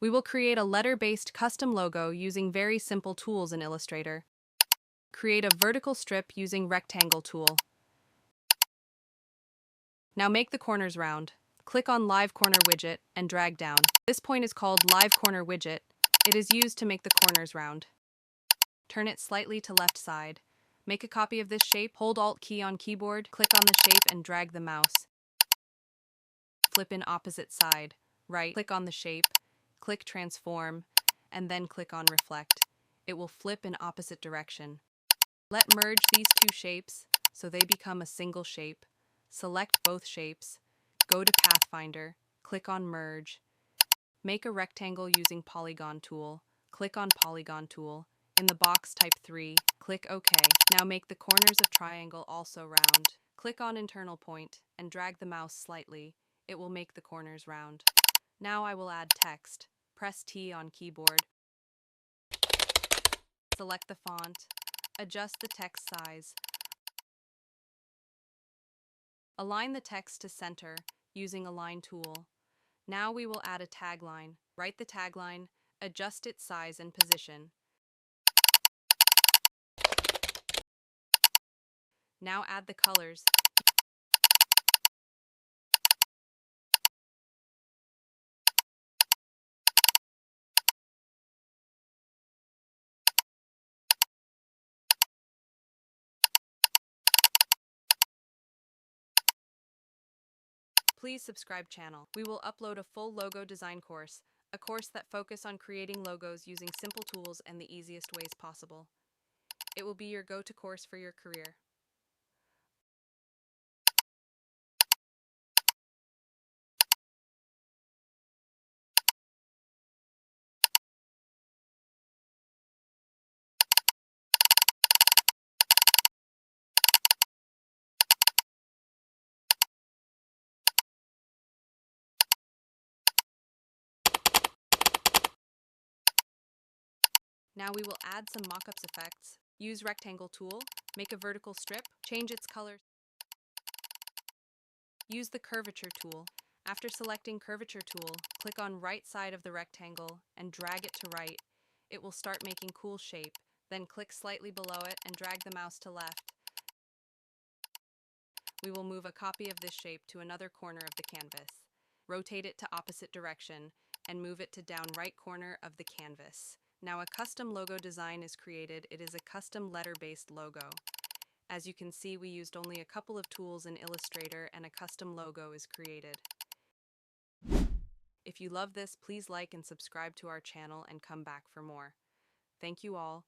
We will create a letter-based custom logo using very simple tools in Illustrator. Create a vertical strip using Rectangle tool. Now make the corners round. Click on Live Corner widget and drag down. This point is called Live Corner widget. It is used to make the corners round. Turn it slightly to left side. Make a copy of this shape, hold Alt key on keyboard, click on the shape and drag the mouse. Flip in opposite side. Right, click on the shape, click Transform, and then click on Reflect. It will flip in opposite direction. Let merge these two shapes so they become a single shape. Select both shapes, go to Pathfinder, click on Merge. Make a rectangle using Polygon tool. Click on Polygon tool. In the box type 3, click OK. Now make the corners of triangle also round. Click on internal point and drag the mouse slightly. It will make the corners round. Now I will add text. Press T on keyboard. Select the font. Adjust the text size. Align the text to center using Align tool. Now we will add a tagline. Write the tagline, adjust its size and position. Now add the colors. Please subscribe channel. We will upload a full logo design course, a course that focuses on creating logos using simple tools and the easiest ways possible. It will be your go-to course for your career. Now we will add some mockups effects. Use Rectangle tool, make a vertical strip, change its color. Use the Curvature tool. After selecting Curvature tool, click on right side of the rectangle and drag it to right. It will start making cool shape. Then click slightly below it and drag the mouse to left. We will move a copy of this shape to another corner of the canvas. Rotate it to opposite direction and move it to down right corner of the canvas. Now a custom logo design is created. It is a custom letter-based logo. As you can see, we used only a couple of tools in Illustrator and a custom logo is created. If you love this, please like and subscribe to our channel and come back for more. Thank you all.